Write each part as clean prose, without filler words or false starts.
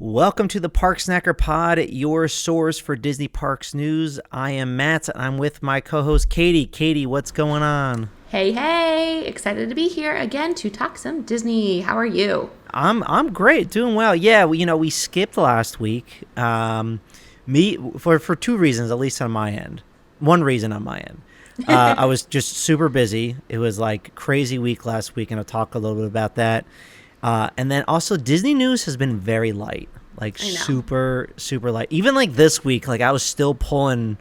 Welcome to the Park Snacker Pod, your source for Disney Parks news. I am Matt. I'm with my co-host Katie. Katie, what's going on? Hey, excited to be here again to talk some Disney. How are you? I'm great, doing well. Yeah, we skipped last week. For two reasons, at least on my end. One reason on my end. I was just super busy. It was like crazy week last week, and I'll talk a little bit about that. And then also Disney news has been very light, like super, super light. Even like this week, like I was still pulling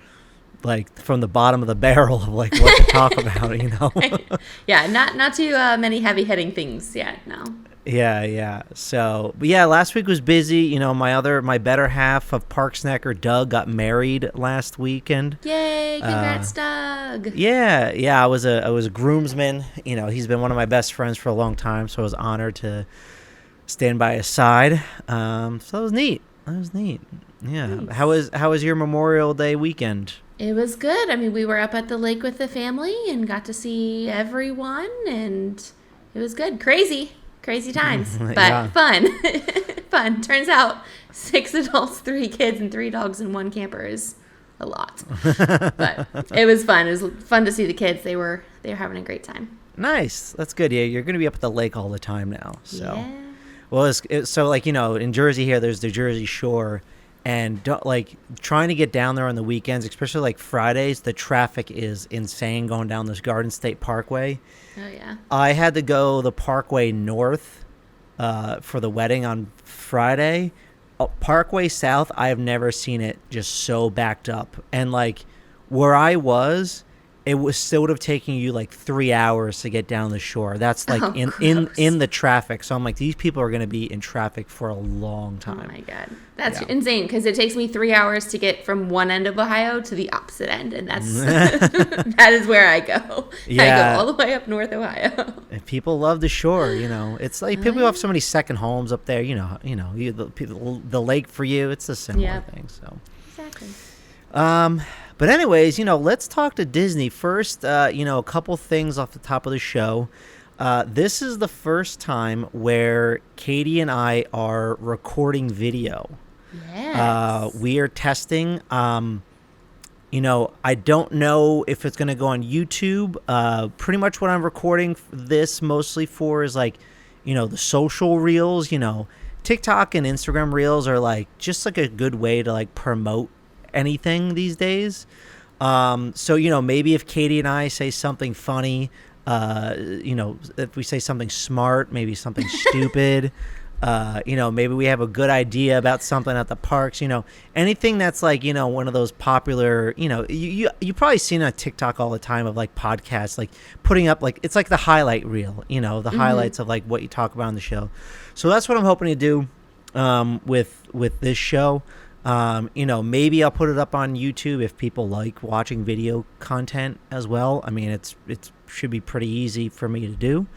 like from the bottom of the barrel of like what to talk about, Yeah, not too many heavy hitting things yet, no. Yeah. So, but yeah, last week was busy. My better half of Park Snacker, Doug, got married last weekend. Yay, congrats, Doug. Yeah, I was a groomsman. He's been one of my best friends for a long time, so I was honored to stand by his side. So that was neat. Yeah. Nice. How was your Memorial Day weekend? It was good. I mean, we were up at the lake with the family and got to see everyone, and it was good. Crazy times, but Yeah. Fun. Turns out 6 adults, 3 kids, and 3 dogs in one camper is a lot. But it was fun. It was fun to see the kids. They were having a great time. Nice. That's good. Yeah, you're going to be up at the lake all the time now. So, Yeah. well, so in Jersey here, there's the Jersey Shore, and trying to get down there on the weekends, especially like Fridays, the traffic is insane going down this Garden State Parkway. Oh, yeah. I had to go the Parkway North for the wedding on Friday. Parkway South, I have never seen it just so backed up. And like where I was, it was still would have taken you like 3 hours to get down the shore. That's like in the traffic. So I'm like, these people are going to be in traffic for a long time. Oh my God. That's insane, because it takes me 3 hours to get from one end of Ohio to the opposite end. And that's that is where I go. Yeah. I go all the way up North Ohio. And people love the shore, It's like people have so many second homes up there, the lake for you. It's a similar thing. So Exactly. But anyways, let's talk to Disney first. A couple things off the top of the show. This is the first time where Katie and I are recording video. Yes. We are testing. I don't know if it's going to go on YouTube. Pretty much what I'm recording this mostly for is like, the social reels. TikTok and Instagram reels are like just like a good way to like promote anything these days. So maybe if Katie and I say something funny, if we say something smart, maybe something stupid, maybe we have a good idea about something at the parks, anything that's like, one of those popular, you probably seen on TikTok all the time of like podcasts, like putting up like, it's like the highlight reel, the highlights of like what you talk about on the show. So that's what I'm hoping to do, with this show. Maybe I'll put it up on YouTube if people like watching video content as well. I mean, it should be pretty easy for me to do.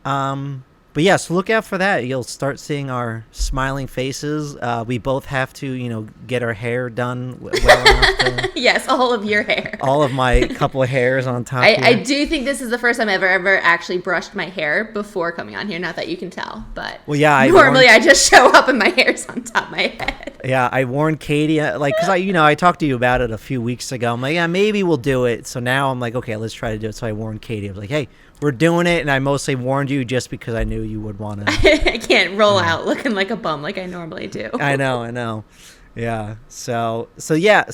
But yeah, so look out for that. You'll start seeing our smiling faces. We both have to, get our hair done well enough to, Yes, all of your hair. all of my couple of hairs on top here. I do think this is the first time I've ever actually brushed my hair before coming on here. Not that you can tell, but normally I just show up and my hair's on top of my head. Yeah, I warned Katie, because I talked to you about it a few weeks ago. I'm like, yeah, maybe we'll do it. So now I'm like, okay, let's try to do it. So I warned Katie. I was like, hey, we're doing it, and I mostly warned you just because I knew you would want to. I can't roll out looking like a bum like I normally do. I know. Yeah. So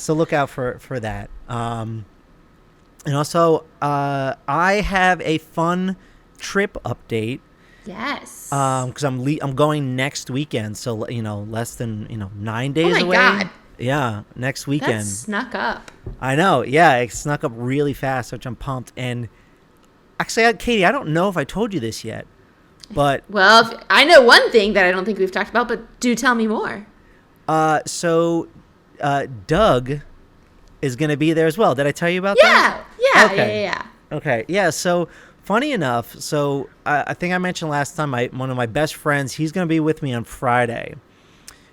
look out for that. And also, I have a fun trip update. Yes. Because I'm going next weekend, so less than 9 days away. Oh my God. Yeah, next weekend. That snuck up. I know. Yeah, it snuck up really fast, which I'm pumped. And actually, Katie, I don't know if I told you this yet, but Well, I know one thing that I don't think we've talked about, but do tell me more. So Doug is going to be there as well. Did I tell you about that? Yeah. Okay. Yeah. Okay. Yeah. So funny enough, I think I mentioned last time, one of my best friends, he's going to be with me on Friday.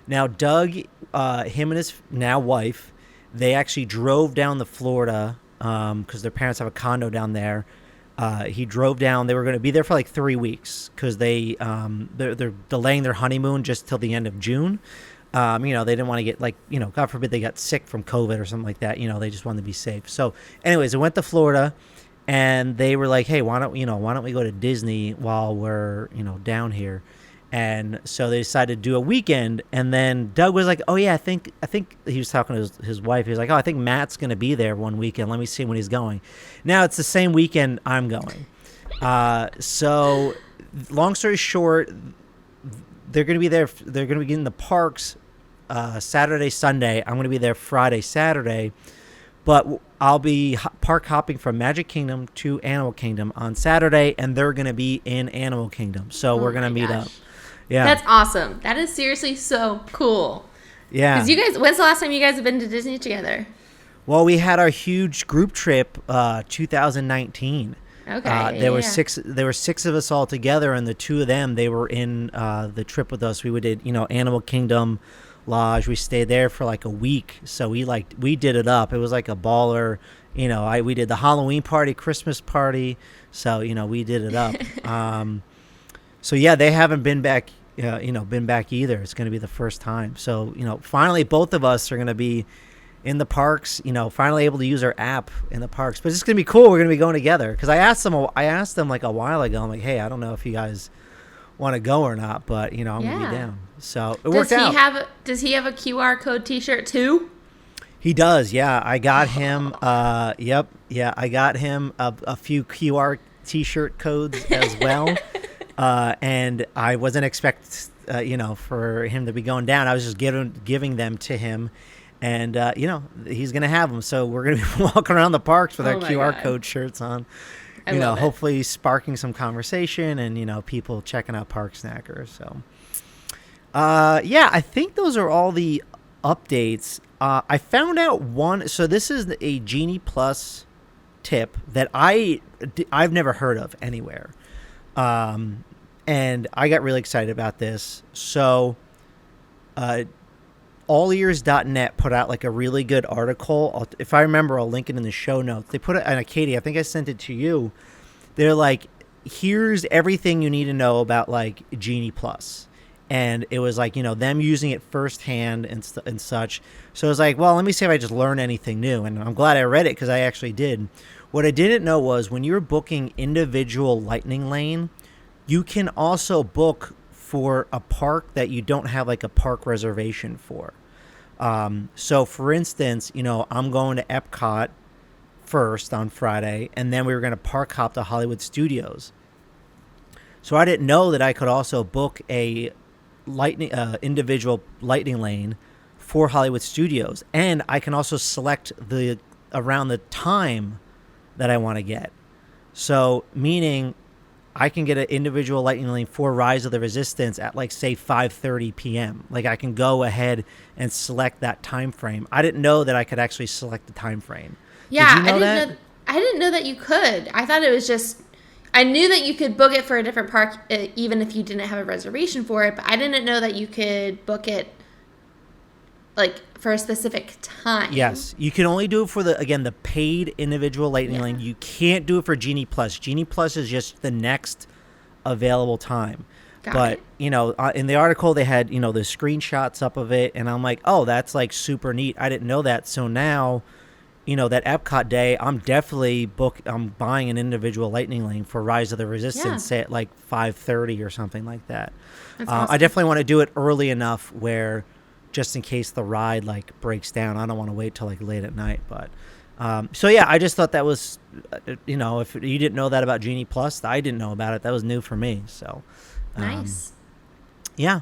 Now, Doug, him and his now wife, they actually drove down to Florida because their parents have a condo down there. He drove down. They were going to be there for like 3 weeks because they're delaying their honeymoon just till the end of June. They didn't want to get, like, God forbid they got sick from COVID or something like that. They just wanted to be safe. So anyways, I went to Florida, and they were like, hey, why don't we go to Disney while we're, down here? And so they decided to do a weekend. And then Doug was like, oh yeah, I think he was talking to his wife. He was like, oh, I think Matt's going to be there one weekend. Let me see when he's going. Now it's the same weekend I'm going. So long story short, they're going to be there. They're going to be in the parks Saturday, Sunday. I'm going to be there Friday, Saturday. But I'll be park hopping from Magic Kingdom to Animal Kingdom on Saturday, and they're going to be in Animal Kingdom. So we're going to meet up. Yeah. That's awesome. That is seriously so cool. Yeah. Because you guys, when's the last time you guys have been to Disney together? Well, we had our huge group trip 2019. Okay. There were six of us all together, and the two of them, they were in the trip with us. We did, Animal Kingdom Lodge. We stayed there for like a week, so we did it up. It was like a baller. We did the Halloween party, Christmas party, so we did it up. So yeah, they haven't been back either. It's going to be the first time. So finally both of us are going to be in the parks, finally able to use our app in the parks. But it's going to be cool. We're going to be going together, because I asked them like a while ago. I'm like, hey, I don't know if you guys want to go or not, but I'm going to be down. So it worked out. Does he have a QR code T-shirt too? He does. Yeah, I got him. Yep. Yeah, I got him a few QR T-shirt codes as well. And I wasn't for him to be going down. I was just giving them to him, and he's gonna have them. So we're gonna be walking around the parks with our QR code shirts on. Hopefully sparking some conversation and people checking out Park Snacker. So, I think those are all the updates. I found out one. So this is a Genie Plus tip that I've never heard of anywhere. And I got really excited about this. So, allears.net put out like a really good article. If I remember, I'll link it in the show notes. They put it, and Katie, I think I sent it to you. They're like, here's everything you need to know about like Genie Plus. And it was like, them using it firsthand and such. So I was like, well, let me see if I just learn anything new. And I'm glad I read it, because I actually did. What I didn't know was when you're booking individual Lightning Lane, you can also book for a park that you don't have like a park reservation for. So for instance, I'm going to Epcot first on Friday, and then we were going to park hop to Hollywood Studios. So I didn't know that I could also book a individual Lightning Lane for Hollywood Studios, and I can also select around the time that I want to get. So meaning I can get an individual Lightning Lane for Rise of the Resistance at like say 5:30 p.m. Like I can go ahead and select that time frame. I didn't know that I could actually select the time frame. Yeah, Did you know that? I didn't know that you could. I thought it was just, I knew that you could book it for a different park even if you didn't have a reservation for it, but I didn't know that you could book it like for a specific time. Yes, you can only do it for the paid individual Lightning Lane. You can't do it for Genie Plus. Genie Plus is just the next available time. But in the article they had the screenshots up of it, and I'm like, oh, that's like super neat. I didn't know that. So now, that Epcot day, I'm buying an individual Lightning Lane for Rise of the Resistance, say at like 5:30 or something like that. That's awesome. I definitely want to do it early enough where, just in case the ride like breaks down, I don't want to wait till like late at night. But I just thought that was, if you didn't know that about Genie Plus, I didn't know about it. That was new for me. So nice. Yeah.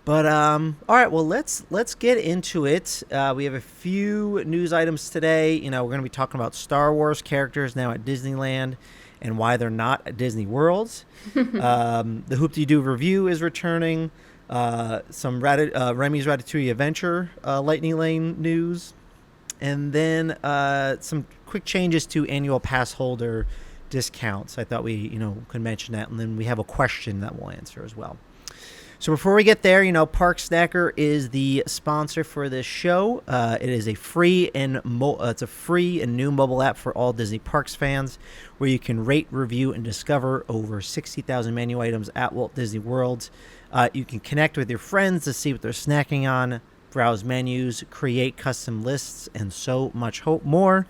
But all right, well let's get into it. We have a few news items today. We're going to be talking about Star Wars characters now at Disneyland and why they're not at Disney Worlds. The Hoop-Dee-Doo review is returning. Some Remy's Ratatouille Adventure Lightning Lane news, and then some quick changes to annual pass holder discounts. I thought we could mention that, and then we have a question that we'll answer as well. So before we get there, Park Snacker is the sponsor for this show. It is a free and it's a free and new mobile app for all Disney Parks fans, where you can rate, review, and discover over 60,000 menu items at Walt Disney World. You can connect with your friends to see what they're snacking on, browse menus, create custom lists, and so much more.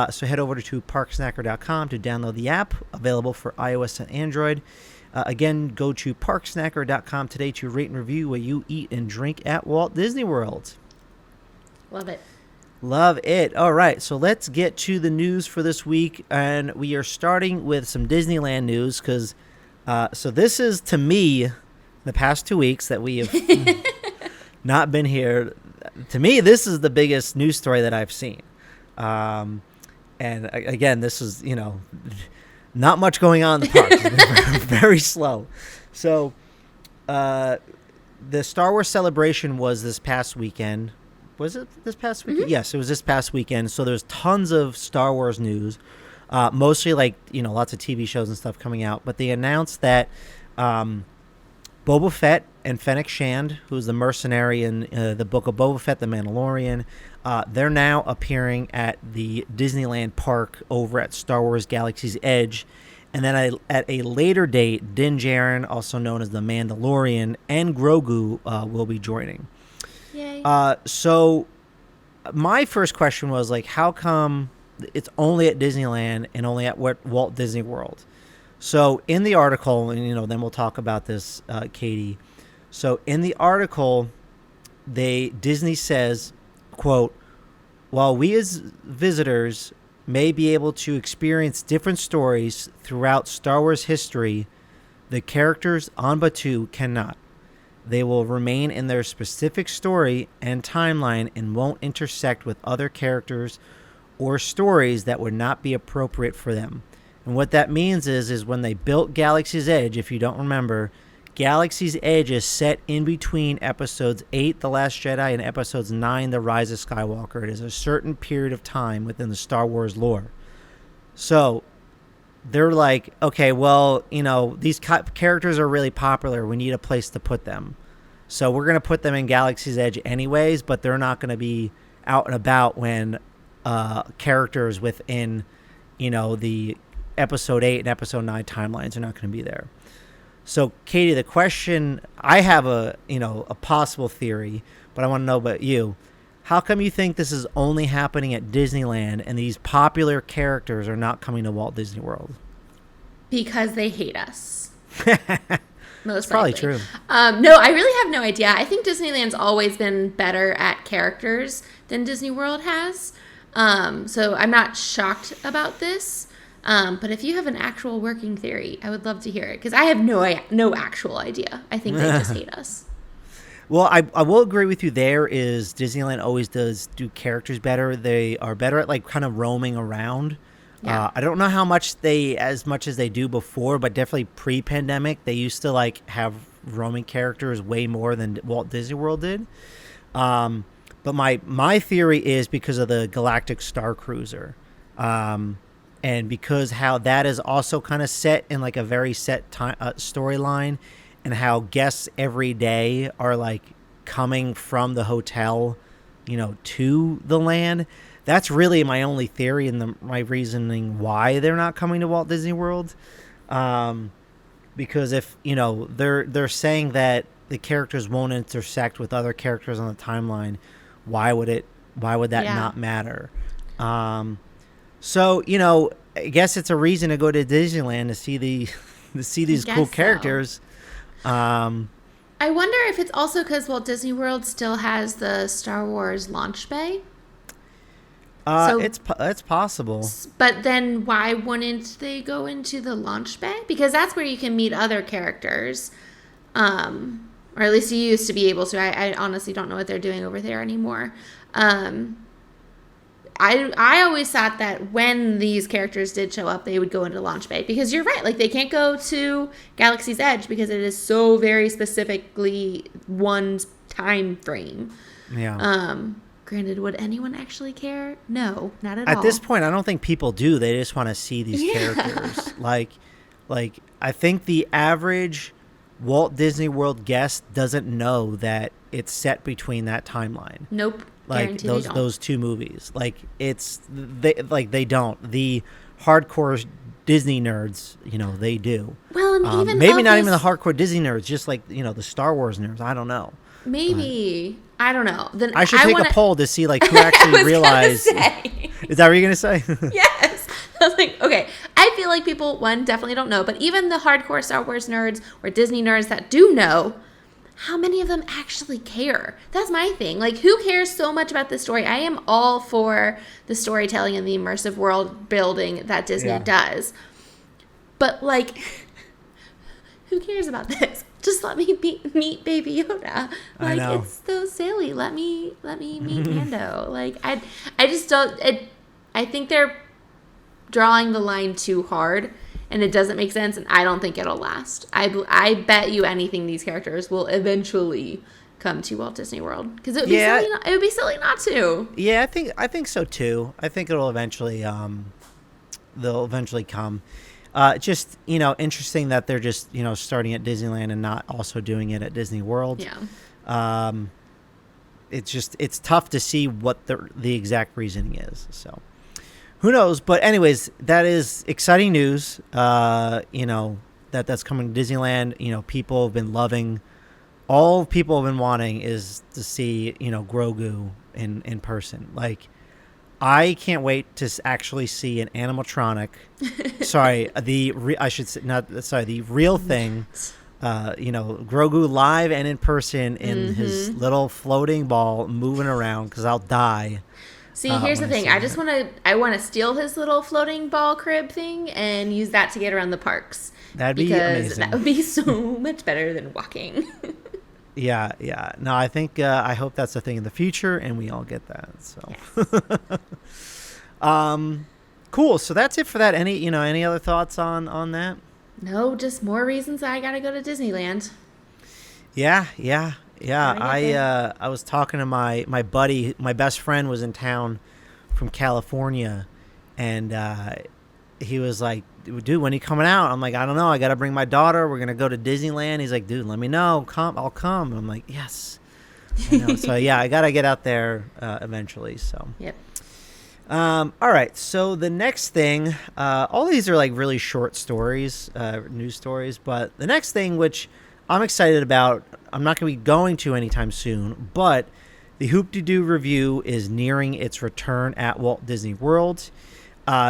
So head over to parksnacker.com to download the app, available for iOS and Android. Again, go to parksnacker.com today to rate and review what you eat and drink at Walt Disney World. Love it. Love it. All right, so let's get to the news for this week, and we are starting with some Disneyland news because, so this is, to me, the past 2 weeks that we have not been here. To me, this is the biggest news story that I've seen. And again, this is, not much going on in the park. It's been very slow. So, the Star Wars celebration was this past weekend. Was it this past weekend? Mm-hmm. Yes, it was this past weekend. So there's tons of Star Wars news, mostly lots of TV shows and stuff coming out. But they announced that Boba Fett and Fennec Shand, who's the mercenary in the Book of Boba Fett, the Mandalorian, they're now appearing at the Disneyland park over at Star Wars Galaxy's Edge. And then at a later date, Din Djarin, also known as the Mandalorian, and Grogu will be joining. Yay. So my first question was, how come it's only at Disneyland and only at Walt Disney World? So in the article, and then we'll talk about this, Katie. So in the article, Disney says, quote, "While we as visitors may be able to experience different stories throughout Star Wars history, the characters on Batuu cannot. They will remain in their specific story and timeline and won't intersect with other characters or stories that would not be appropriate for them." And what that means is when they built Galaxy's Edge, if you don't remember, Galaxy's Edge is set in between episodes 8, The Last Jedi, and episodes 9, The Rise of Skywalker. It is a certain period of time within the Star Wars lore. So they're like, okay, well, these characters are really popular. We need a place to put them. So we're going to put them in Galaxy's Edge anyways, but they're not going to be out and about when characters within, the episode 8 and episode 9 timelines are not going to be there. So, Katie, the question, I have a possible theory, but I want to know about you. How come you think this is only happening at Disneyland and these popular characters are not coming to Walt Disney World? Because they hate us. Most probably likely. True. No, I really have no idea. I think Disneyland's always been better at characters than Disney World has. So I'm not shocked about this. But if you have an actual working theory, I would love to hear it, because I have no actual idea. I think they just hate us. Well, I will agree with you. There is Disneyland always does do characters better. They are better at kind of roaming around. Yeah. I don't know how much as much as they do before, but definitely pre-pandemic, they used to have roaming characters way more than Walt Disney World did. But my theory is because of the Galactic Star Cruiser. And because how that is also kind of set in a very set time storyline, and how guests every day are coming from the hotel, to the land. That's really my only theory and my reasoning why they're not coming to Walt Disney World. Because if they're saying that the characters won't intersect with other characters on the timeline, why would that not matter? So, I guess it's a reason to go to Disneyland to see these cool characters. So. I wonder if it's also because Walt Disney World still has the Star Wars launch bay. It's possible. But then why wouldn't they go into the launch bay? Because that's where you can meet other characters. Or at least you used to be able to. I honestly don't know what they're doing over there anymore. I always thought that when these characters did show up, they would go into launch bay, because you're right. They can't go to Galaxy's Edge because it is so very specifically one time frame. Yeah. Granted, would anyone actually care? No, not at all. At this point, I don't think people do. They just want to see these characters. I think the average Walt Disney World guest doesn't know that it's set between that timeline. Nope. Like Guarantee they don't. those two movies. Like they don't. The hardcore Disney nerds, they do. Well, and even maybe not even the hardcore Disney nerds, just like the Star Wars nerds. I don't know. Maybe I don't know. Then I should take a poll to see like who actually realized. Is that what you're gonna say? Yes. I was like, okay. I feel like people, one, definitely don't know, but even the hardcore Star Wars nerds or Disney nerds that do know, how many of them actually care? That's my thing. Like, who cares so much about this story? I am all for the storytelling and the immersive world building that Disney does. But, like, who cares about this? Just let me meet Baby Yoda. Like, it's so silly. Let me meet Mando. Like, I just don't. I think they're drawing the line too hard, and it doesn't make sense, and I don't think it'll last. I bet you anything these characters will eventually come to Walt Disney World, because it would be silly not to. Yeah, I think so too. I think it'll eventually they'll eventually come. Just interesting that they're just starting at Disneyland and not also doing it at Disney World. Yeah. It's tough to see what the exact reasoning is. So who knows? But anyways, that is exciting news. That's coming to Disneyland. People have been loving. All people have been wanting is to see Grogu in person. Like, I can't wait to actually see an animatronic. Sorry, the real thing. Grogu live and in person in his little floating ball moving around, because I'll die. See, here's the thing. I want to steal his little floating ball crib thing and use that to get around the parks. That'd be amazing. That would be so much better than walking. Yeah. No, I think I hope that's a thing in the future, and we all get that. So, yes. Cool. So that's it for that. Any other thoughts on that? No, just more reasons I gotta go to Disneyland. Yeah. I was talking to my buddy. My best friend was in town from California, and he was like, dude, when are you coming out? I'm like, I don't know. I got to bring my daughter. We're going to go to Disneyland. He's like, dude, let me know. I'll come. I'm like, yes. I know. So, yeah, I got to get out there eventually. So, yep. All right. So the next thing, all these are like really short stories, news stories. But the next thing, which I'm excited about, I'm not going to be going to anytime soon, but the Hoop-Dee-Doo Revue is nearing its return at Walt Disney World.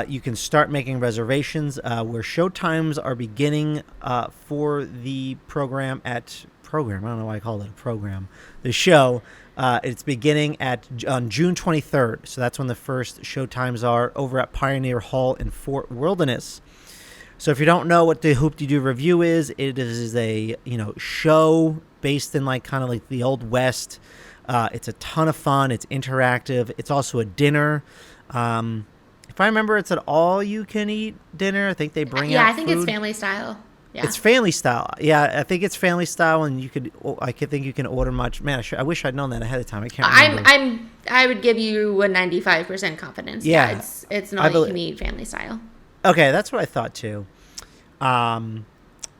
You can start making reservations where showtimes are beginning for the program. I don't know why I called it a program. The show, it's beginning on June 23rd. So that's when the first showtimes are over at Pioneer Hall in Fort Wilderness. So if you don't know what the Hoop-Dee-Doo Revue is, it is a show based in kind of the Old West. It's a ton of fun. It's interactive. It's also a dinner. If I remember, it's an all-you-can-eat dinner. I think they bring out Yeah, I think food. it's family style. Yeah. It's family style. Yeah, I think it's family style, and I think you can order much. Man, I wish I'd known that ahead of time. I can't remember. I would give you a 95% confidence. Yeah, it's an all-you-can-eat family style. Okay, that's what I thought too.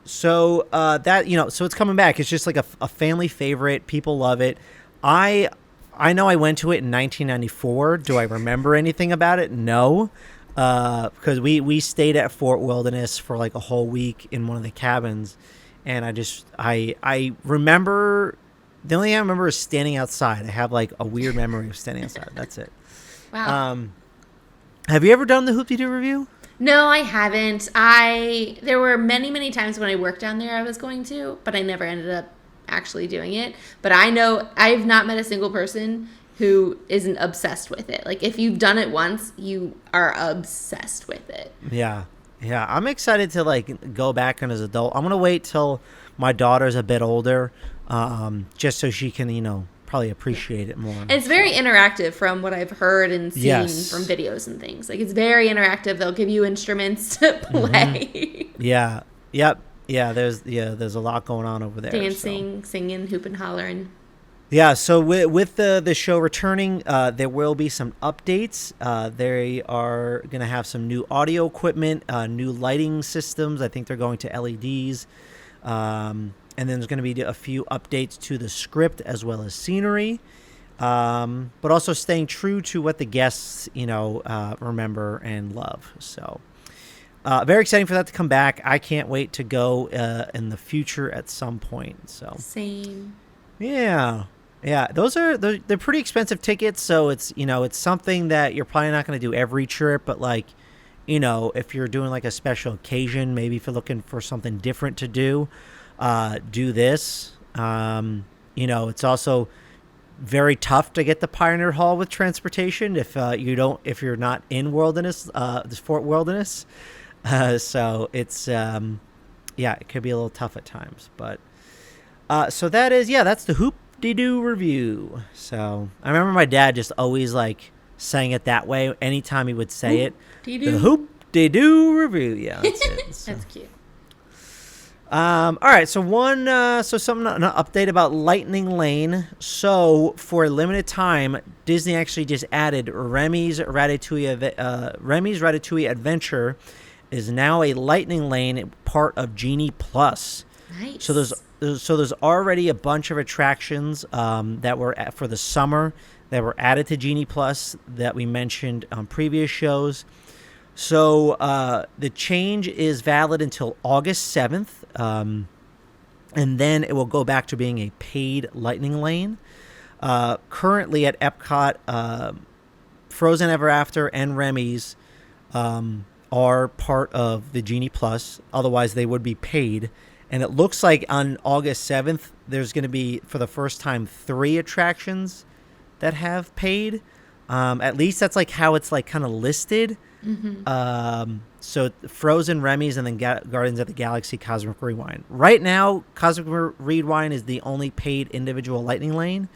So it's coming back. It's just like a family favorite. People love it. I know I went to it in 1994. Do I remember anything about it? No. Because we stayed at Fort Wilderness for like a whole week in one of the cabins. And I remember, the only thing I remember is standing outside. I have like a weird memory of standing outside. That's it. Wow. Have you ever done the Hoop-Dee-Doo Revue? No, I haven't. There were many, many times when I worked down there I was going to, but I never ended up actually doing it. But I know I've not met a single person who isn't obsessed with it. Like, if you've done it once, you are obsessed with it. Yeah. I'm excited to like go back as an adult. I'm gonna wait till my daughter's a bit older, just so she can probably appreciate it more. And it's very interactive from what I've heard and seen from videos and things. Like, it's very interactive. They'll give you instruments to play. Mm-hmm. Yeah. Yep. Yeah. There's a lot going on over there. Dancing, singing, hooping, hollering. Yeah. So with the show returning, there will be some updates. They are going to have some new audio equipment, new lighting systems. I think they're going to LEDs. And then there's going to be a few updates to the script as well as scenery. But also staying true to what the guests, remember and love. So very exciting for that to come back. I can't wait to go in the future at some point. So same. Yeah. They're pretty expensive tickets. So it's something that you're probably not going to do every trip, but like, if you're doing like a special occasion, maybe if you're looking for something different to do this. It's also very tough to get the Pioneer Hall with transportation if you're not in Wilderness, this Fort Wilderness. So it's it could be a little tough at times, but so that's the Hoop-Dee-Doo review. So I remember my dad just always like saying it that way anytime he would say it. The Hoop-Dee-Doo review. Yeah, that's it. So. That's cute. All right, so an update about Lightning Lane. So for a limited time, Disney actually just added Remy's Ratatouille Adventure is now a Lightning Lane part of Genie Plus. Nice. So there's already a bunch of attractions that were for the summer that were added to Genie Plus that we mentioned on previous shows. So the change is valid until August 7th, and then it will go back to being a paid Lightning Lane. Currently at Epcot, Frozen Ever After and Remy's are part of the Genie Plus. Otherwise, they would be paid. And it looks like on August 7th, there's going to be, for the first time, 3 attractions that have paid. At least that's like how it's like kind of listed. Mm-hmm. So Frozen, Remy's, and then Guardians of the Galaxy Cosmic Rewind. Right now, Cosmic Rewind is the only paid individual Lightning Lane.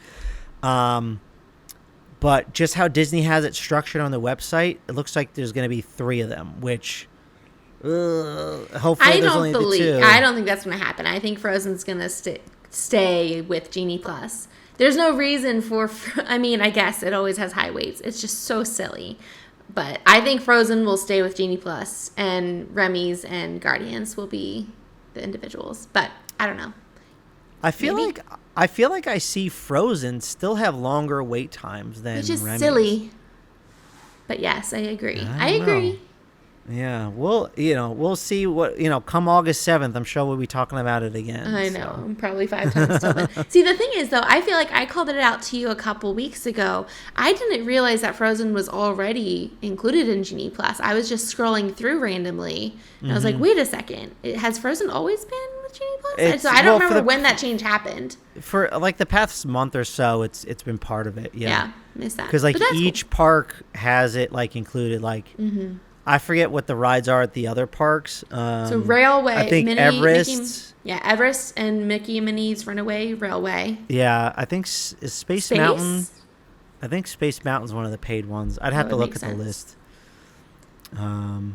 But just how Disney has it structured on the website, it looks like there's going to be 3 of them, which hopefully there's only the 2. I don't think that's going to happen. I think Frozen's going to stay with Genie Plus. There's no reason I guess it always has high weights. It's just so silly. But I think Frozen will stay with Genie Plus, and Remy's and Guardians will be the individuals. But I don't know. I feel like I see Frozen still have longer wait times than Remy's. Which is silly. But yes, I agree. I agree. Yeah, we'll see what, come August 7th, I'm sure we'll be talking about it again. I know, so. Probably 5 times still. But see, the thing is, though, I feel like I called it out to you a couple weeks ago. I didn't realize that Frozen was already included in Genie Plus. I was just scrolling through randomly, and I was like, wait a second. Has Frozen always been with Genie Plus? So I don't remember when that change happened. For, like, the past month or so, it's been part of it, yeah. Missed that. Because, like, each park has it, like, included, like... Mm-hmm. I forget what the rides are at the other parks. So Railway. I think Everest. Everest and Mickey and Minnie's Runaway Railway. Yeah, I think is Space Mountain. I think Space Mountain's one of the paid ones. I'd have to look at the list. But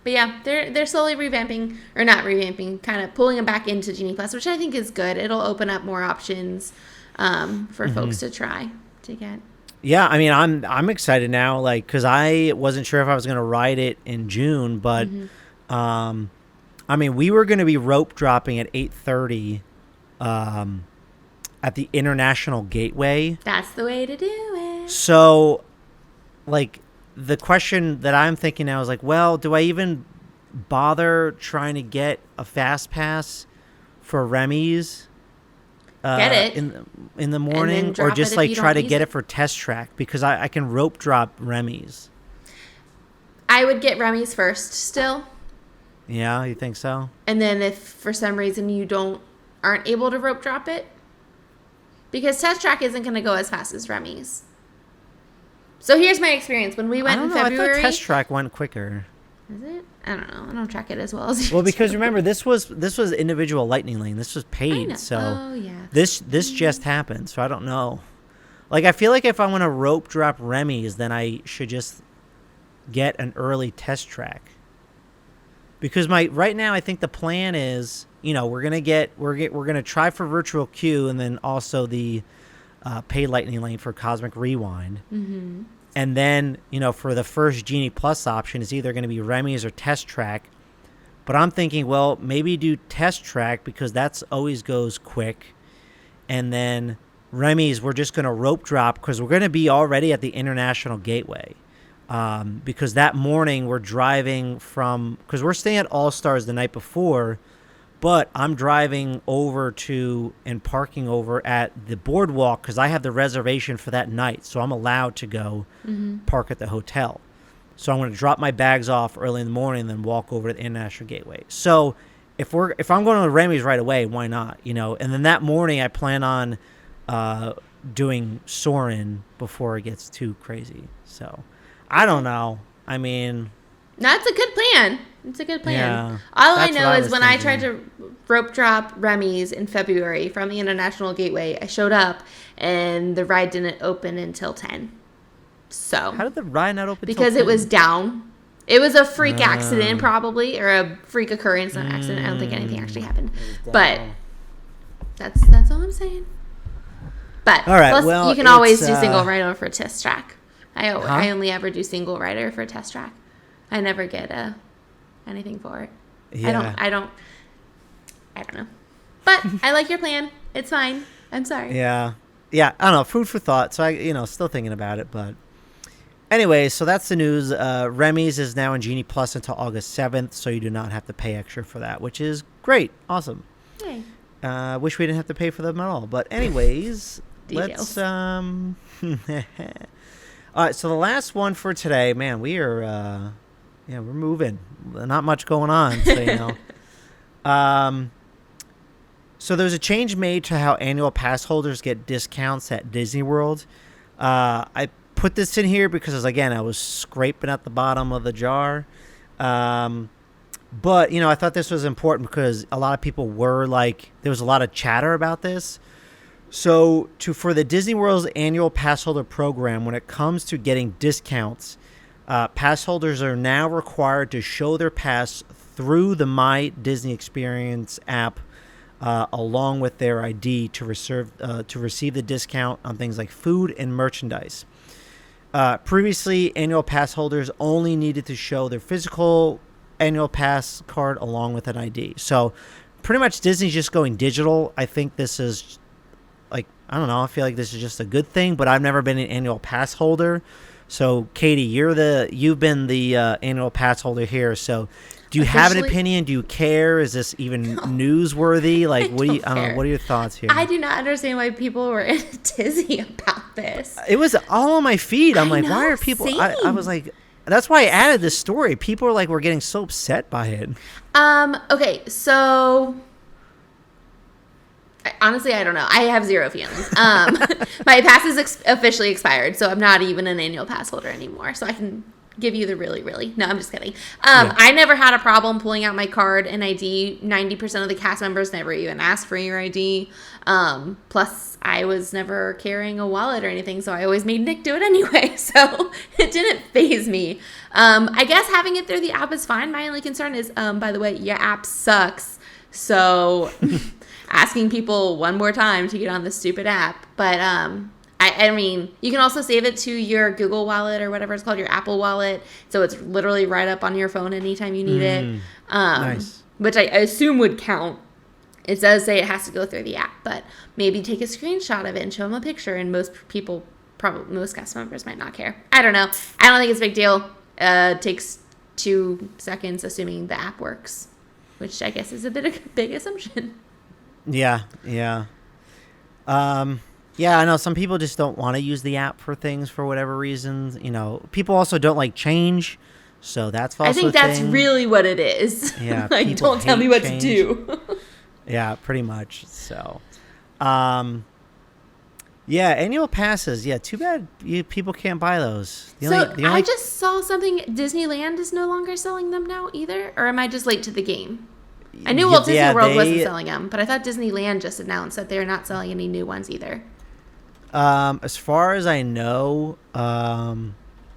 yeah, they're slowly revamping, or not revamping, kind of pulling them back into Genie Plus, which I think is good. It'll open up more options for folks to try to get. Yeah, I mean, I'm excited now, like, because I wasn't sure if I was going to ride it in June, but, I mean, we were going to be rope dropping at 8:30 at the International Gateway. That's the way to do it. So, like, the question that I'm thinking now is, like, well, do I even bother trying to get a fast pass for Remy's? Get it in the morning, or just like try to get it for test track, because I can rope drop Remy's. I would get Remy's first still. Yeah, you think so? And then if for some reason you aren't able to rope drop it, because test track isn't going to go as fast as Remy's. So here's my experience when we went in February. I thought test track went quicker. Is it? I don't know. I don't track it as well as you. Well, because remember, this was individual Lightning Lane. This was paid. So this just happened. So I don't know. Like, I feel like if I want to rope drop Remy's, then I should just get an early test track. Because right now I think the plan is, we're gonna try for virtual queue, and then also the paid Lightning Lane for Cosmic Rewind. Mm-hmm. And then, for the first Genie Plus option, it's either going to be Remy's or Test Track. But I'm thinking, well, maybe do Test Track because that's always goes quick. And then Remy's, we're just going to rope drop because we're going to be already at the International Gateway. Because that morning we're driving because we're staying at All Stars the night before, but I'm driving over to and parking over at the boardwalk because I have the reservation for that night. So I'm allowed to go park at the hotel. So I'm going to drop my bags off early in the morning and then walk over to the International Gateway. So if I'm going to Remy's right away, why not? And then that morning I plan on doing Soarin' before it gets too crazy. So I don't know. I mean, that's a good plan. It's a good plan. Yeah, all I know is when thinking. I tried to rope drop Remy's in February from the International Gateway, I showed up and the ride didn't open until 10. So how did the ride not open? Because it was down. It was a freak accident, probably, or a freak occurrence, not accident. I don't think anything actually happened. But that's all I'm saying. But all right, plus, you can always do single rider for Test Track. I only ever do single rider for Test Track. I never get anything for it. Yeah. I don't know. But I like your plan. It's fine. I'm sorry. Yeah. I don't know. Food for thought. So I, still thinking about it, but. Anyway, so that's the news. Remy's is now in Genie Plus until August 7th, so you do not have to pay extra for that, which is great. Awesome. Yay. Wish we didn't have to pay for them at all. But anyways, Details. let's... All right, so the last one for today, man, we are... we're moving. Not much going on, so, So there's a change made to how annual pass holders get discounts at Disney World. I put this in here because, again, I was scraping at the bottom of the jar. But, I thought this was important because a lot of people were there was a lot of chatter about this. So for the Disney World's annual pass holder program, when it comes to getting discounts, pass holders are now required to show their pass through the My Disney Experience app along with their ID to receive the discount on things like food and merchandise. Previously, annual pass holders only needed to show their physical annual pass card along with an ID. So pretty much Disney's just going digital. I think this is I don't know. I feel like this is just a good thing, but I've never been an annual pass holder. So Katie, you've been the annual pass holder here. So do you have an opinion? Do you care? Is this even newsworthy? What are your thoughts here? I do not understand why people were in a tizzy about this. It was all on my feed. I'm why are people... I was like... That's why I added this story. People are we're getting so upset by it. Okay, so... Honestly, I don't know. I have zero feelings. My pass is officially expired, so I'm not even an annual pass holder anymore. So I can give you the really. No, I'm just kidding. I never had a problem pulling out my card and ID. 90% of the cast members never even asked for your ID. Plus, I was never carrying a wallet or anything, so I always made Nick do it anyway. So it didn't faze me. I guess having it through the app is fine. My only concern is, by the way, your app sucks. So asking people one more time to get on this stupid app. But I mean, you can also save it to your Google Wallet or whatever it's called, your Apple Wallet. So it's literally right up on your phone anytime you need it. Nice. Which I assume would count. It does say it has to go through the app, but maybe take a screenshot of it and show them a picture. And most cast members might not care. I don't know. I don't think it's a big deal. It takes 2 seconds, assuming the app works, which I guess is a big assumption. Yeah. I know some people just don't want to use the app for things for whatever reasons. People also don't like change, so that's also I think that's really what it is. Yeah, don't tell me what to do. Yeah, pretty much. So, annual passes. Yeah, too bad people can't buy those. I just saw something. Disneyland is no longer selling them now either, or am I just late to the game? I knew Walt Disney World wasn't selling them, but I thought Disneyland just announced that they're not selling any new ones either. As far as I know,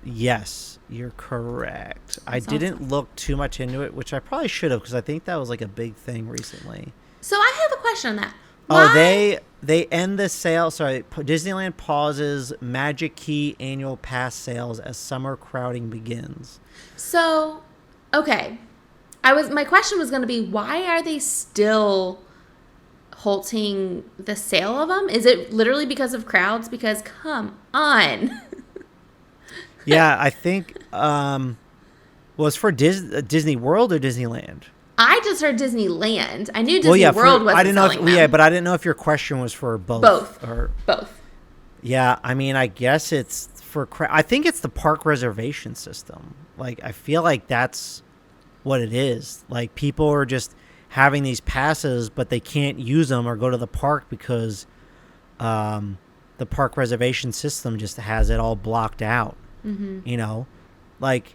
yes, you're correct. I didn't look too much into it, which I probably should have because I think that was a big thing recently. So I have a question on that. Why? They end the sale. Sorry, Disneyland pauses Magic Key annual pass sales as summer crowding begins. So, okay. My question was going to be, why are they still halting the sale of them? Is it literally because of crowds? Because come on. Yeah, I think was for Disney World or Disneyland. I just heard Disneyland. I knew Disney World wasn't I didn't know selling them. Yeah, but I didn't know if your question was for both. Both. Yeah, I mean, I guess it's for I think it's the park reservation system. Like, I feel like that's what it is. Like, people are just having these passes, but they can't use them or go to the park because the park reservation system just has it all blocked out. Mm-hmm. You know, like,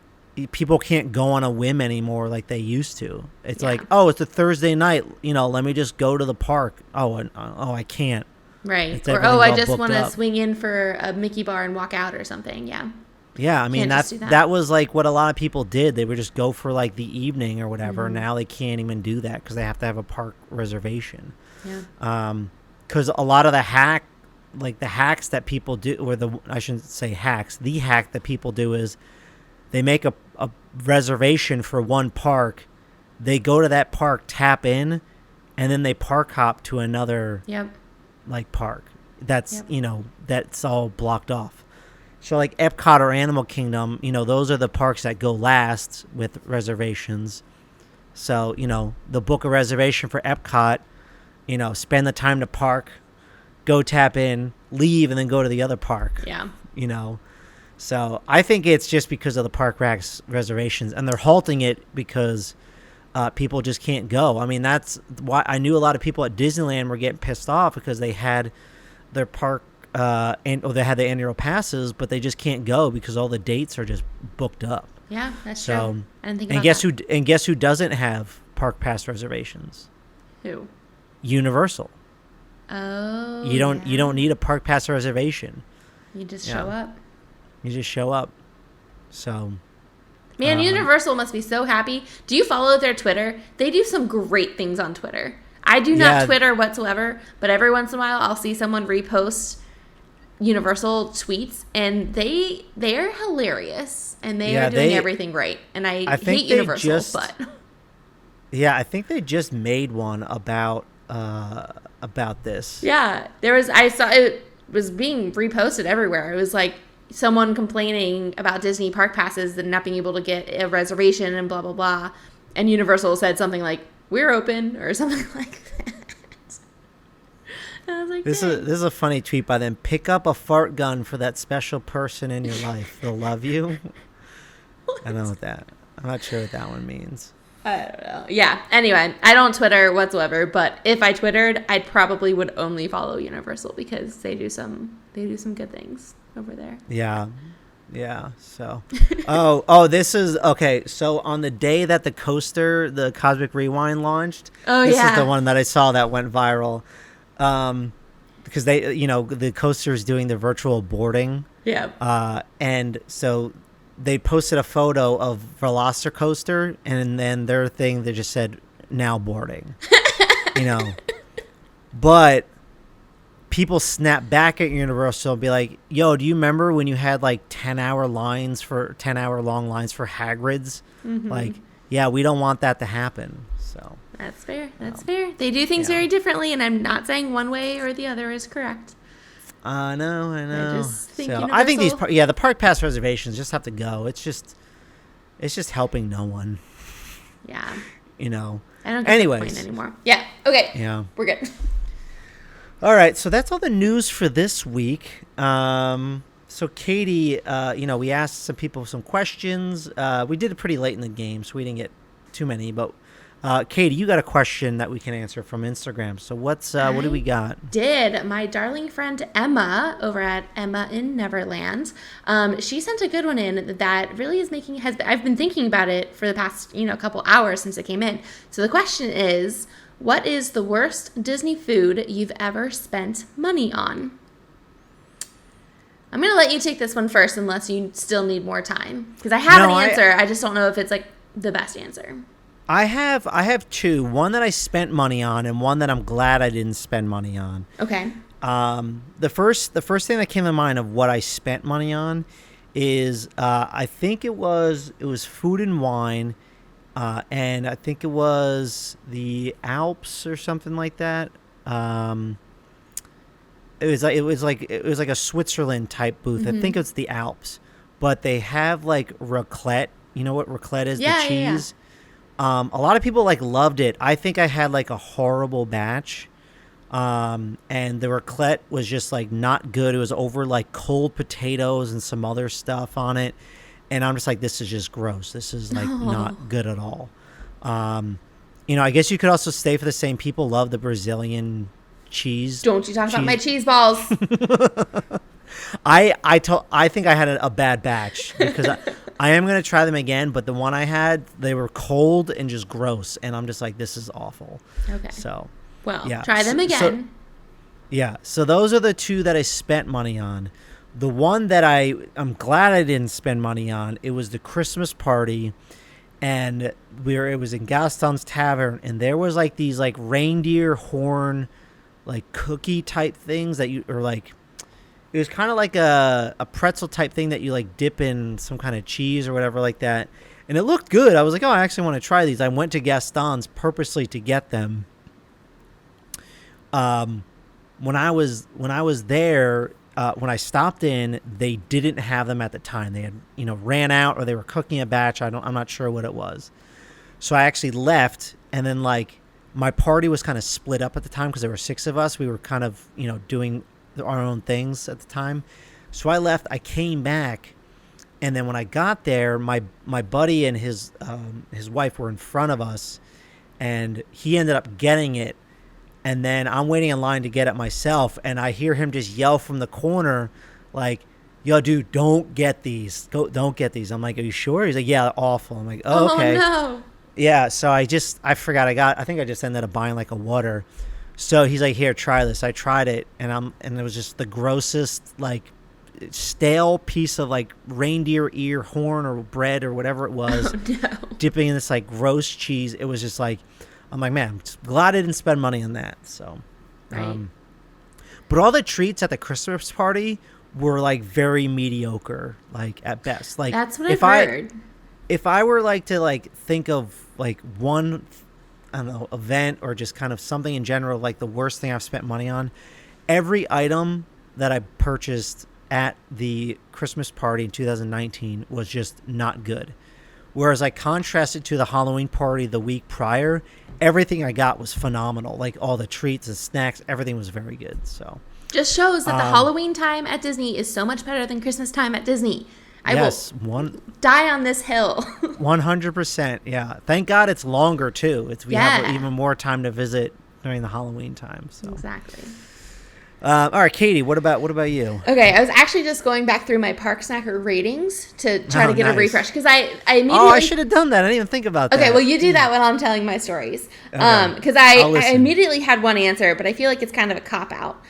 people can't go on a whim anymore like they used to. It's like, oh, it's a Thursday night. You know, let me just go to the park. Oh, I can't. Right. Or, I just want to swing in for a Mickey bar and walk out or something. Yeah. Yeah, I mean, that was like what a lot of people did. They would just go for like the evening or whatever. Mm-hmm. Now they can't even do that because they have to have a park reservation. Yeah. Because a lot of the hacks that people do, or I shouldn't say hacks, the hack that people do is they make a reservation for one park. They go to that park, tap in, and then they park hop to another like park. That's, that's all blocked off. So like Epcot or Animal Kingdom, those are the parks that go last with reservations. So, they'll book a reservation for Epcot, spend the time to park, go tap in, leave, and then go to the other park. Yeah. So I think it's just because of the park reservations, and they're halting it because people just can't go. I mean, that's why I knew a lot of people at Disneyland were getting pissed off because they had their park they had the annual passes, but they just can't go because all the dates are just booked up. Yeah, that's true. I didn't think about that. Guess who doesn't have park pass reservations? Who? Universal. Oh. You don't need a park pass reservation. You just show up. You just show up. So, man, Universal must be so happy. Do you follow their Twitter? They do some great things on Twitter. I do not Twitter whatsoever, but every once in a while I'll see someone repost Universal tweets, and they are hilarious, and they are doing everything right. And I hate Universal, but I think they just made one about this. Yeah, I saw it was being reposted everywhere. It was like someone complaining about Disney park passes and not being able to get a reservation and blah blah blah, and Universal said something like, "We're open," or something like that. I was like, this is a funny tweet by them. Pick up a fart gun for that special person in your life. They'll love you. I don't know what that. I'm not sure what that one means. I don't know. Yeah. Anyway, I don't Twitter whatsoever, but if I Twittered, I probably would only follow Universal because they do some good things over there. Yeah. Yeah. So, this is okay. So on the day that the coaster, the Cosmic Rewind launched, this is the one that I saw that went viral. Because they, the coaster is doing the virtual boarding. Yeah. And so they posted a photo of Velocicoaster, and then their thing, they just said, now boarding. But people snap back at Universal and be like, yo, do you remember when you had like 10-hour long lines for Hagrid's? Mm-hmm. Like, yeah, we don't want that to happen. So that's fair. That's fair. They do things very differently, and I'm not saying one way or the other is correct. I know. I just think I think the park pass reservations just have to go. It's just helping no one. Yeah. I don't get the point anymore. Yeah. Okay. Yeah. We're good. All right. So that's all the news for this week. So Katie, we asked some people some questions. We did it pretty late in the game, so we didn't get too many, but Katie, you got a question that we can answer from Instagram. So what do we got? My darling friend Emma over at Emma in Neverland, she sent a good one in that really is I've been thinking about it for the past, couple hours since it came in. So the question is, what is the worst Disney food you've ever spent money on? I'm going to let you take this one first unless you still need more time. Because I have an answer. I just don't know if it's like the best answer. I have two. One that I spent money on and one that I'm glad I didn't spend money on. Okay. The first thing that came to mind of what I spent money on is I think it was Food and Wine. And I think it was the Alps or something like that. It was like a Switzerland type booth. I think it's the Alps, but they have like raclette. You know what raclette is? Yeah, the cheese. A lot of people like loved it. I think I had like a horrible batch. And the raclette was just like not good. It was over like cold potatoes and some other stuff on it. And I'm just like, this is just gross. This is like not good at all. I guess you could also stay for the same people love the Brazilian cheese. Don't you talk about my cheese balls. I think I had a bad batch because I am going to try them again, but the one I had, they were cold and just gross. And I'm just like, this is awful. Okay. So, well, yeah. try them again. So those are the two that I spent money on. The one that I'm glad I didn't spend money on, it was the Christmas party, and it was in Gaston's Tavern, and there was like these like reindeer horn, like cookie type things that it was kind of like a pretzel type thing that you like dip in some kind of cheese or whatever like that, and it looked good. I was like, oh, I actually want to try these. I went to Gaston's purposely to get them. When I was there. When I stopped in, they didn't have them at the time. They had, ran out or they were cooking a batch. I'm not sure what it was. So I actually left, and then like my party was kind of split up at the time because there were 6 of us. We were kind of, doing our own things at the time. So I left. I came back, and then when I got there, my buddy and his wife were in front of us, and he ended up getting it. And then I'm waiting in line to get it myself, and I hear him just yell from the corner, like, yo, dude, don't get these. Don't get these. I'm like, are you sure? He's like, yeah, they're awful. I'm like, oh, okay. Oh, no. Yeah, so I forgot. I think I just ended up buying like a water. So he's like, here, try this. I tried it, and it was just the grossest, like, stale piece of like reindeer ear horn or bread or whatever it was, dipping in this like gross cheese. It was just like, I'm like, man, I'm glad I didn't spend money on that. So, right. But all the treats at the Christmas party were like very mediocre, like at best. Like that's what I've heard. If I were like to like think of like one, I don't know, event or just kind of something in general, like the worst thing I've spent money on, every item that I purchased at the Christmas party in 2019 was just not good. Whereas I contrasted to the Halloween party the week prior, everything I got was phenomenal. Like all the treats and snacks, everything was very good. So just shows that the Halloween time at Disney is so much better than Christmas time at Disney. I will die on this hill. 100%. Yeah. Thank God it's longer too. We have even more time to visit during the Halloween time. So exactly. All right, Katie, what about you? Okay, I was actually just going back through my Park Snacker ratings to try to get a refresh because I immediately. Oh, I should have done that. I didn't even think about that. Okay, well, you do that when I'm telling my stories. Because I immediately had one answer, but I feel like it's kind of a cop out.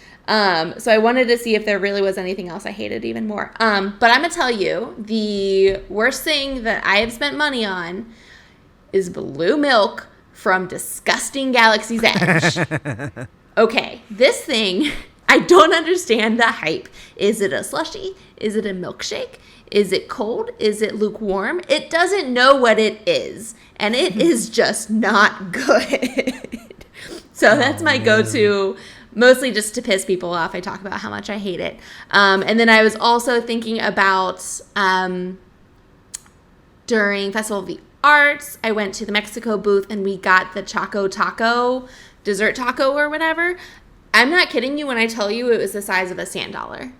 So I wanted to see if there really was anything else I hated even more. But I'm gonna tell you the worst thing that I have spent money on is blue milk from Disgusting Galaxy's Edge. Okay, this thing. I don't understand the hype. Is it a slushie? Is it a milkshake? Is it cold? Is it lukewarm? It doesn't know what it is. And it is just not good. So that's my go-to, mostly just to piss people off. I talk about how much I hate it. And then I was also thinking about during Festival of the Arts, I went to the Mexico booth and we got the Choco Taco, dessert taco or whatever. I'm not kidding you when I tell you it was the size of a sand dollar.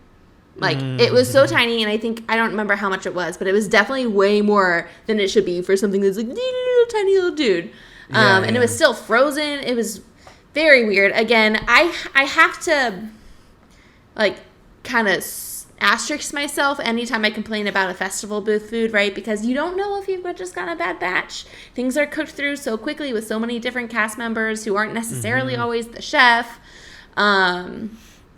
Like, it was so tiny, and I don't remember how much it was, but it was definitely way more than it should be for something that's like, little tiny little dude. And it was still frozen. It was very weird. Again, I have to, like, kind of asterisk myself anytime I complain about a festival booth food, right? Because you don't know if you've just got a bad batch. Things are cooked through so quickly with so many different cast members who aren't necessarily always the chef.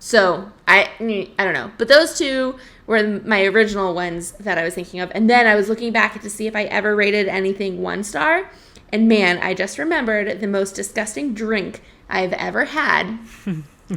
So I don't know, but those two were my original ones that I was thinking of. And then I was looking back to see if I ever rated anything 1 star. And man, I just remembered the most disgusting drink I've ever had.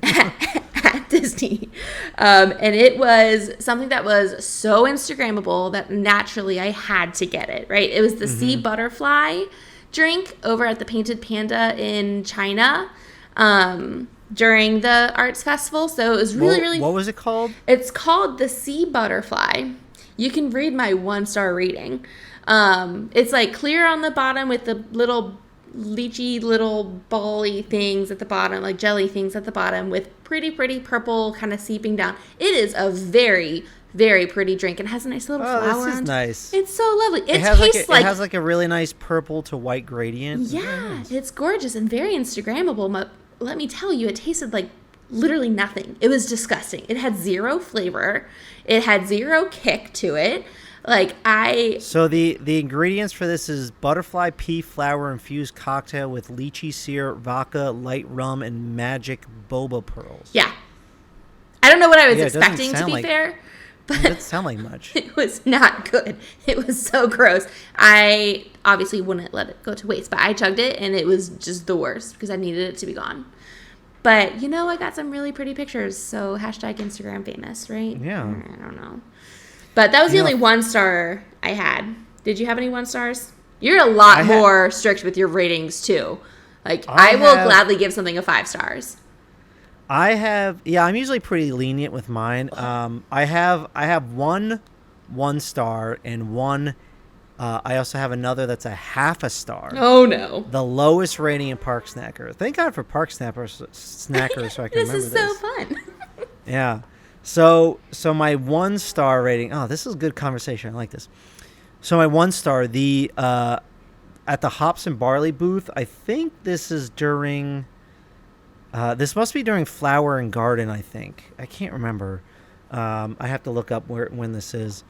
at Disney. And it was something that was so Instagrammable that naturally I had to get it, right? It was the sea butterfly drink over at the Painted Panda in China during the arts festival. So it was really... What was it called? It's called the Sea Butterfly. You can read my 1-star rating. It's like clear on the bottom with the little lychee little bally things at the bottom, like jelly things at the bottom with pretty purple kind of seeping down. It is a very, very pretty drink. It has a nice little flower. This is on nice. It's so lovely. It has like a really nice purple to white gradient. Yeah, nice. It's gorgeous and very Instagrammable. But let me tell you, it tasted like literally nothing. It was disgusting. It had zero flavor. It had zero kick to it. So the ingredients for this is butterfly pea flower infused cocktail with lychee syrup, vodka, light rum, and magic boba pearls. Yeah. I don't know what I was expecting, to be fair. But it doesn't sound like much. It was not good. It was so gross. I obviously wouldn't let it go to waste, but I chugged it, and it was just the worst because I needed it to be gone. But, I got some really pretty pictures, so hashtag Instagram famous, right? Yeah. I don't know. But that was the only 1-star I had. Did you have any 1-stars? You're a lot more strict with your ratings, too. I will gladly give something a 5 stars. I'm usually pretty lenient with mine. I have one 1-star and one. I also have another that's a half a star. Oh no! The lowest rating in Park Snacker. Thank God for Park Snackers, so I can remember this. This is so fun. Yeah. So my 1-star rating. Oh, this is a good conversation. I like this. So my 1-star, at the Hops and Barley booth. I think this is during. This must be during Flower and Garden, I think. I can't remember. I have to look up when this is.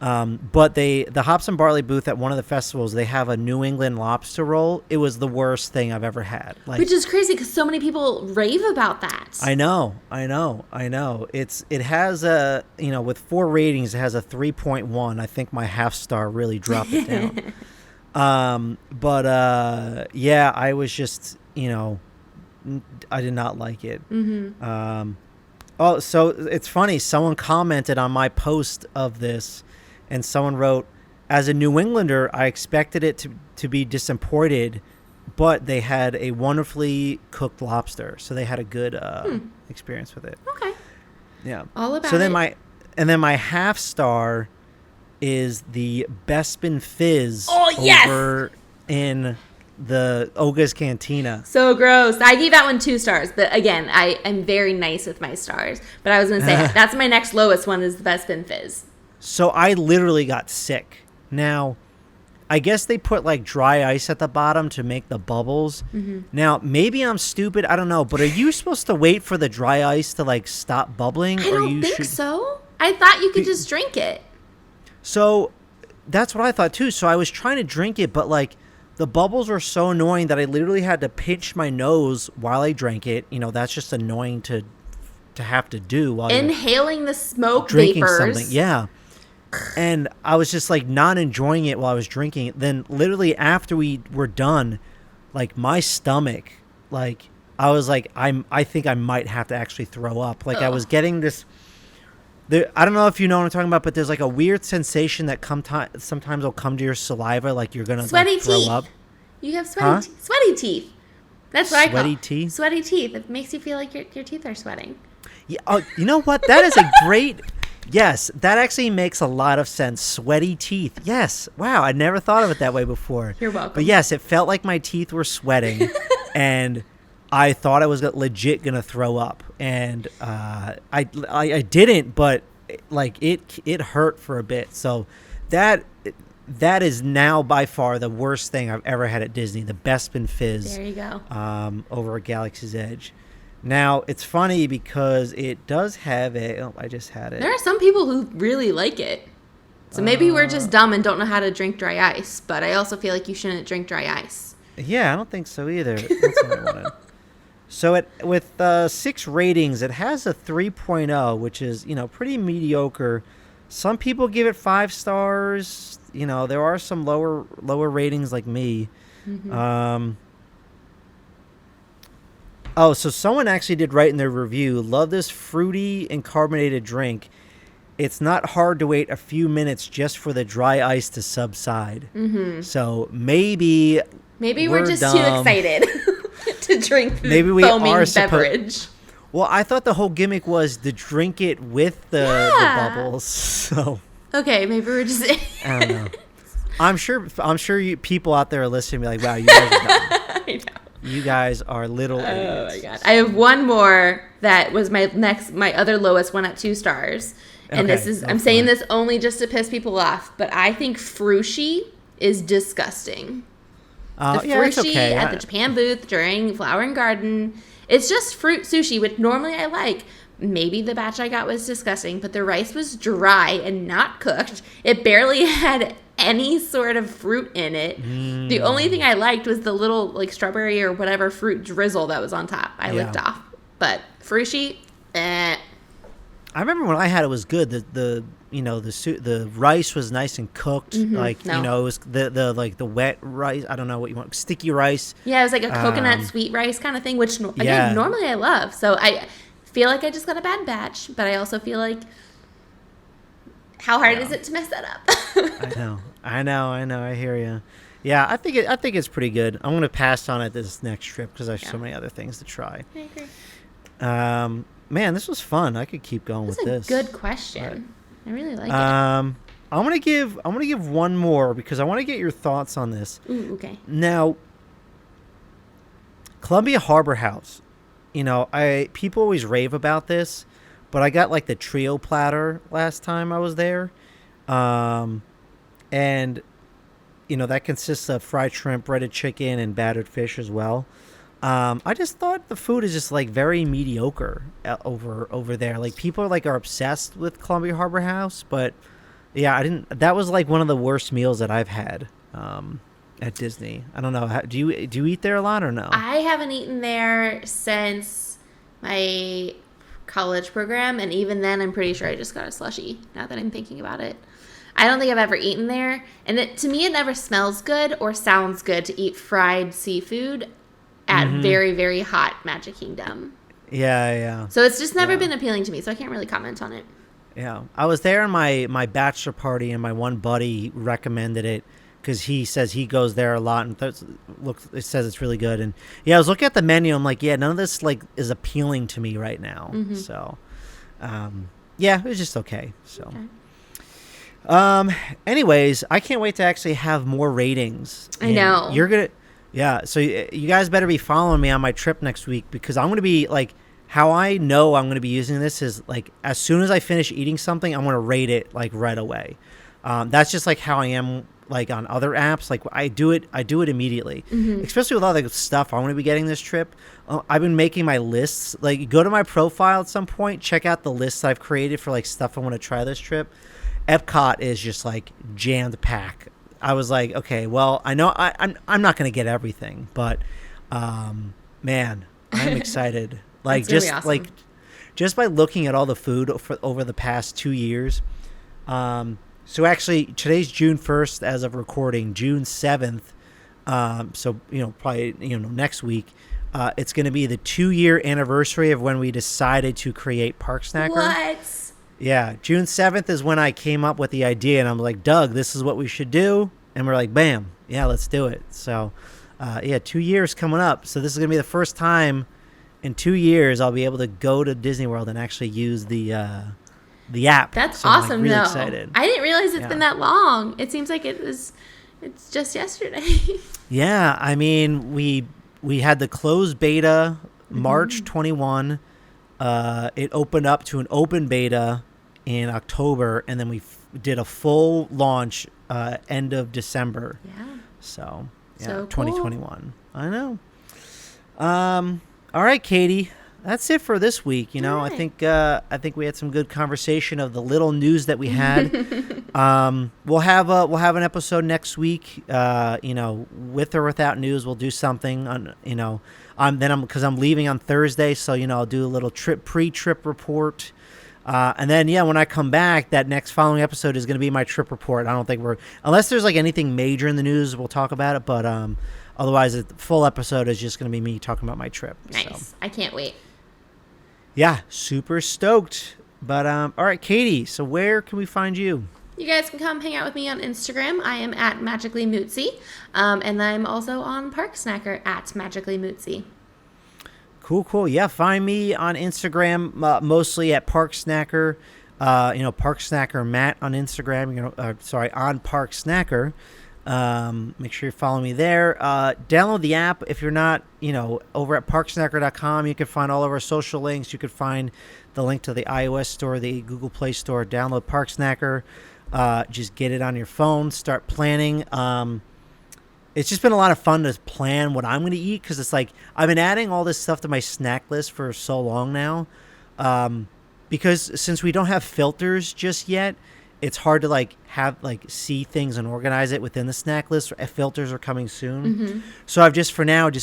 But the Hops and Barley booth at one of the festivals, they have a New England lobster roll. It was the worst thing I've ever had. Which is crazy because so many people rave about that. I know. It has with 4 ratings, it has a 3.1. I think my half star really dropped it down. I was just, I did not like it. Mm-hmm. So it's funny. Someone commented on my post of this, and someone wrote, "As a New Englander, I expected it to be disappointed, but they had a wonderfully cooked lobster, so they had a good experience with it." Okay. Yeah. All about so then it. my half star is the Bespin Fizz over in the Oga's Cantina. So gross. I gave that one 2 stars, but again, I am very nice with my stars. But I was going to say, that's my next lowest one is the Bespin Fizz. So I literally got sick. Now, I guess they put dry ice at the bottom to make the bubbles. Mm-hmm. Now, maybe I'm stupid. I don't know. But are you supposed to wait for the dry ice to stop bubbling? I don't think so. I thought you could just drink it. So that's what I thought too. So I was trying to drink it, but the bubbles were so annoying that I literally had to pinch my nose while I drank it. That's just annoying to have to do while inhaling the smoke drinking vapors. Something. Yeah. And I was just not enjoying it while I was drinking it. Then literally after we were done, my stomach, I was I think I might have to actually throw up. I was getting this. I don't know if you know what I'm talking about, but there's a weird sensation that sometimes will come to your saliva, you're gonna sweaty throw teeth. up. You have sweaty teeth. That's what I call sweaty teeth. Sweaty teeth. It makes you feel like your teeth are sweating. Yeah. You know what? That is a great. Yes, that actually makes a lot of sense. Sweaty teeth. Yes. Wow, I never thought of it that way before. You're welcome. But yes, it felt like my teeth were sweating, and I thought I was legit gonna throw up, and I didn't, but it hurt for a bit. So that is now by far the worst thing I've ever had at Disney. The Bespin Fizz. There you go. Over at Galaxy's Edge. Now it's funny because it does have I just had it. There are some people who really like it. So maybe we're just dumb and don't know how to drink dry ice. But I also feel like you shouldn't drink dry ice. Yeah, I don't think so either. That's what I wanted. So with 6 ratings, it has a 3.0, which is, pretty mediocre. Some people give it 5 stars. There are some lower ratings like me. Mm-hmm. Oh, so someone actually did write in their review, love this fruity and carbonated drink. It's not hard to wait a few minutes just for the dry ice to subside. Mm-hmm. So maybe we're just too excited to drink the maybe we foaming are beverage. Well, I thought the whole gimmick was to drink it with the bubbles. So okay, maybe we're just. I don't know. I'm sure you people out there are listening and be like, wow, you guys are dumb. I know. You guys are little idiots. Oh my god! I have one more that was my other lowest one at 2 stars, and Okay, I'm saying this only just to piss people off, but I think Frushi is disgusting. The it's Frushi okay. at the Japan booth during Flower and Garden, it's just fruit sushi, which normally I like. Maybe the batch I got was disgusting, but the rice was dry and not cooked. It barely had any sort of fruit in it. The only thing I liked was the little like strawberry or whatever fruit drizzle that was on top. I licked off. But Frushi, I remember when I had it was good. The rice was nice and cooked. Mm-hmm. It was the wet rice. I don't know what you want, sticky rice. Yeah, it was like a coconut sweet rice kind of thing, which again normally I love. So I feel like I just got a bad batch, but I also feel like how hard is it to mess that up? I know. I hear you. Yeah, I think it's pretty good. I'm gonna pass on it this next trip because I have so many other things to try. I agree. Man, this was fun. I could keep going with this. That's a good question. I really like it. I'm gonna give one more because I want to get your thoughts on this. Ooh, okay. Now, Columbia Harbor House. People always rave about this, but I got like the trio platter last time I was there, and that consists of fried shrimp, breaded chicken, and battered fish as well. I just thought the food is just like very mediocre over there. Like people are obsessed with Columbia Harbor House, but yeah, that was like one of the worst meals that I've had at Disney. I don't know. Do you eat there a lot or no? I haven't eaten there since my college program, and even then I'm pretty sure I just got a slushie, now that I'm thinking about it. I don't think I've ever eaten there, and to me it never smells good or sounds good to eat fried seafood at very, very hot Magic Kingdom. Yeah. So it's just never been appealing to me, so I can't really comment on it. Yeah. I was there on my bachelor party, and my one buddy recommended it because he says he goes there a lot, and it says it's really good. And yeah, I was looking at the menu. I'm like, yeah, none of this is appealing to me right now. Mm-hmm. So, it was just okay. So, anyways, I can't wait to actually have more ratings. I know you're gonna. Yeah, so you guys better be following me on my trip next week because I'm going to be like, how I know I'm going to be using this is like as soon as I finish eating something, I'm going to rate it like right away. That's just like how I am like on other apps. Like I do it immediately, especially with all the stuff I want to be getting this trip. I've been making my lists. Like go to my profile at some point, check out the lists I've created for like stuff I want to try this trip. Epcot is just like jammed packed. I was like, okay, well, I know I'm not going to get everything, but man, I'm excited. Like just awesome. like just by looking at all the food over the past 2 years. So actually, today's June 1st as of recording, June 7th. So probably next week. It's going to be the 2-year anniversary of when we decided to create Park Snacker. What? Yeah, June 7th is when I came up with the idea, and I'm like, Doug, this is what we should do. And we're like, bam, yeah, let's do it. So, 2 years coming up. So this is going to be the first time in 2 years I'll be able to go to Disney World and actually use the app. That's so awesome, I'm really though. excited. I didn't realize it's been that long. It seems like it's just yesterday. Yeah, I mean, we had the closed beta March 21. It opened up to an open beta in October, and then we did a full launch end of December. Yeah. So cool. 2021. I know. All right, Katie. That's it for this week. Right. I think we had some good conversation of the little news that we had. We'll have an episode next week. With or without news, we'll do something on. Because I'm leaving on Thursday, so I'll do a little pre-trip report. And then, when I come back, that next following episode is going to be my trip report. I don't think unless there's like anything major in the news, we'll talk about it. But Otherwise, the full episode is just going to be me talking about my trip. Nice. So. I can't wait. Yeah, super stoked. But all right, Katie. So where can we find you? You guys can come hang out with me on Instagram. I am at Magically Mootsy. And I'm also on Park Snacker at Magically Mootsy. Cool. Yeah, find me on Instagram, mostly at Park Snacker. Park Snacker Matt on Instagram. On Park Snacker. Make sure you follow me there. Download the app if you're not, over at parksnacker.com. You can find all of our social links. You can find the link to the iOS store, the Google Play Store. Download Park Snacker. Just get it on your phone. Start planning. It's just been a lot of fun to plan what I'm going to eat because it's like I've been adding all this stuff to my snack list for so long now. Because since we don't have filters just yet, it's hard to see things and organize it within the snack list. Filters are coming soon. Mm-hmm. So I've just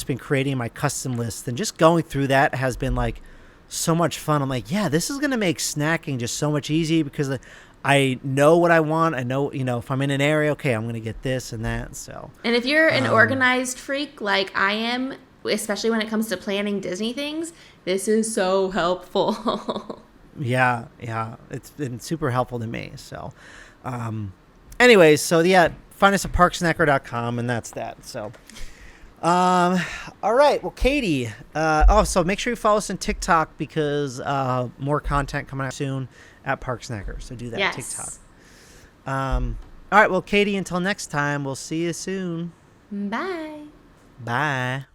been creating my custom list, and just going through that has been like so much fun. I'm like, yeah, this is going to make snacking just so much easier because I know what I want. I know, if I'm in an area, okay, I'm going to get this and that. So. And if you're an organized freak like I am, especially when it comes to planning Disney things, this is so helpful. Yeah, it's been super helpful to me. So, anyways, find us at parksnacker.com, and that's that. So, all right. Well, Katie, so make sure you follow us on TikTok because more content coming out soon at Park Snacker. So do that. Yes. TikTok. All right. Well, Katie, until next time, we'll see you soon. Bye. Bye.